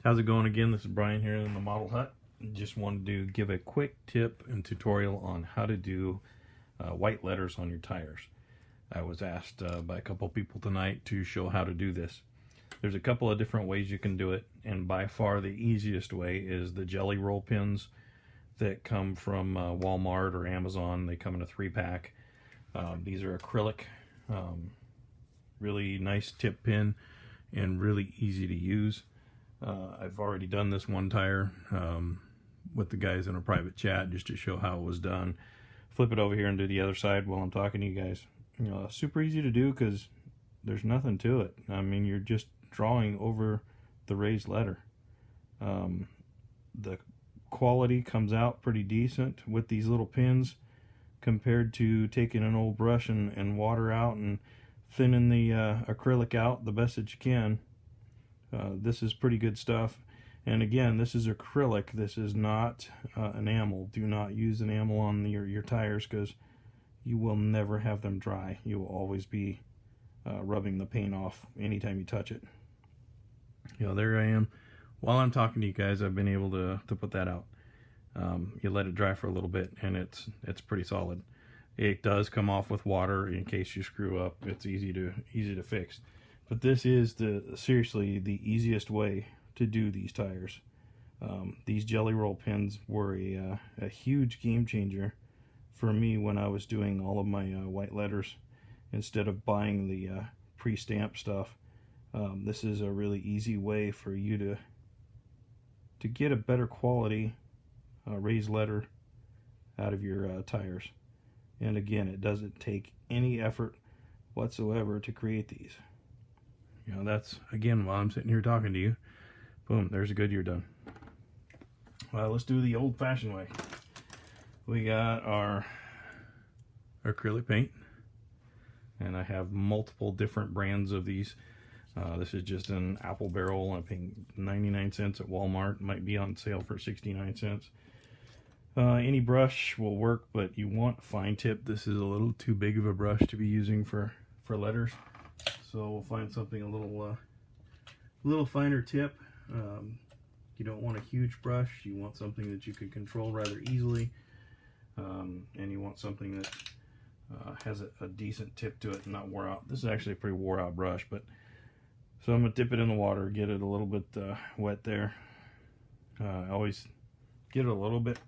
How's it going again? This is Brian here in the Model Hut. Just wanted to give a quick tip and tutorial on how to do white letters on your tires. I was asked by a couple people tonight to show how to do this. There's a couple of different ways you can do it, and by far the easiest way is the jelly roll pins that come from Walmart or Amazon. They come in a 3-pack. These are acrylic, really nice tip pin and really easy to use. I've already done this one tire with the guys in a private chat just to show how it was done. Flip it over here and do the other side while I'm talking to you guys. Super easy to do because there's nothing to it. I mean, you're just drawing over the raised letter. The quality comes out pretty decent with these little pins compared to taking an old brush and water out and thinning the acrylic out the best that you can. This is pretty good stuff. And again, this is acrylic. This is not enamel. Do not use enamel on your tires because you will never have them dry. You will always be rubbing the paint off anytime you touch it. There I am. While I'm talking to you guys, I've been able to put that out. You let it dry for a little bit and it's pretty solid. It does come off with water in case you screw up. It's easy to fix. But this is seriously the easiest way to do these tires. These jelly roll pins were a huge game changer for me when I was doing all of my white letters instead of buying the pre-stamped stuff. This is a really easy way for you to get a better quality raised letter out of your tires. And again, it doesn't take any effort whatsoever to create these. That's, again, while I'm sitting here talking to you, boom, there's a Goodyear done. Well, let's do the old-fashioned way. We got our acrylic paint, and I have multiple different brands of these. This is just an apple barrel. I'm paying 99 cents at Walmart. It might be on sale for 69 cents. Any brush will work, but you want a fine tip. This is a little too big of a brush to be using for letters. So we'll find something a little finer tip. You don't want a huge brush. You want something that you can control rather easily, and you want something that has a decent tip to it and not wore out. This is actually a pretty wore out brush, but so I'm gonna dip it in the water, get it a little bit wet there. I always get it a little bit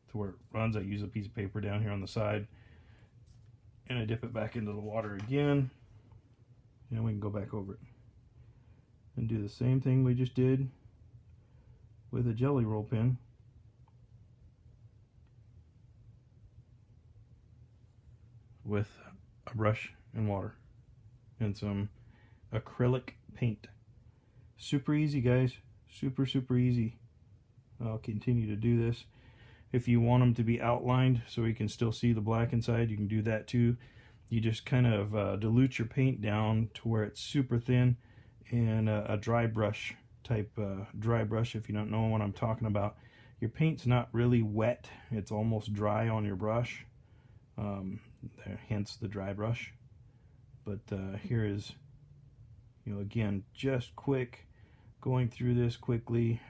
to where it runs. I use a piece of paper down here on the side, and I dip it back into the water again. And we can go back over it and do the same thing we just did with a jelly roll pin. With a brush and water and some acrylic paint. Super easy, guys. Super easy. I'll continue to do this. If you want them to be outlined so you can still see the black inside, you can do that too. You just kind of dilute your paint down to where it's super thin, and a dry brush type dry brush, if you don't know what I'm talking about. Your paint's not really wet, it's almost dry on your brush, hence the dry brush. But here is, again, just quick, going through this quickly,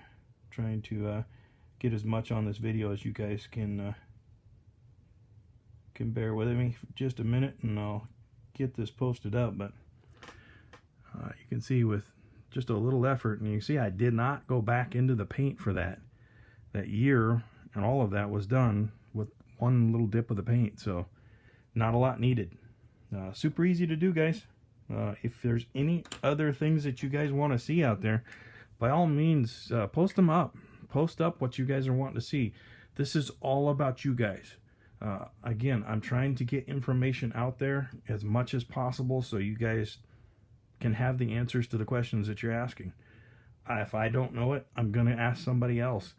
trying to get as much on this video as you guys can bear with me for just a minute, and I'll get this posted up. But you can see with just a little effort, and you see I did not go back into the paint for that year, and all of that was done with one little dip of the paint, so not a lot needed. Super easy to do, guys. If there's any other things that you guys want to see out there, by all means, post them up. Post up what you guys are wanting to see. This is all about you guys. Again, I'm trying to get information out there as much as possible so you guys can have the answers to the questions that you're asking. If I don't know it, I'm going to ask somebody else.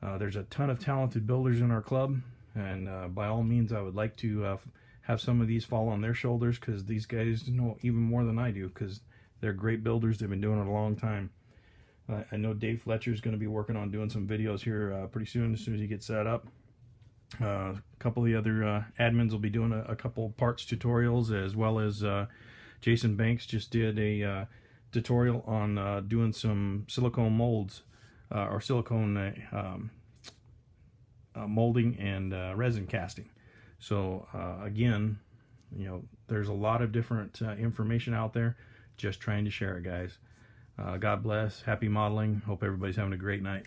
There's a ton of talented builders in our club, and by all means, I would like to have some of these fall on their shoulders, because these guys know even more than I do, because they're great builders. They've been doing it a long time. I know Dave Fletcher is going to be working on doing some videos here pretty soon as he gets set up. A couple of the other admins will be doing a couple parts tutorials, as well as Jason Banks just did a tutorial on doing some silicone molds or silicone molding and resin casting. So again, you know, there's a lot of different information out there. Just trying to share it, guys. God bless. Happy modeling. Hope everybody's having a great night.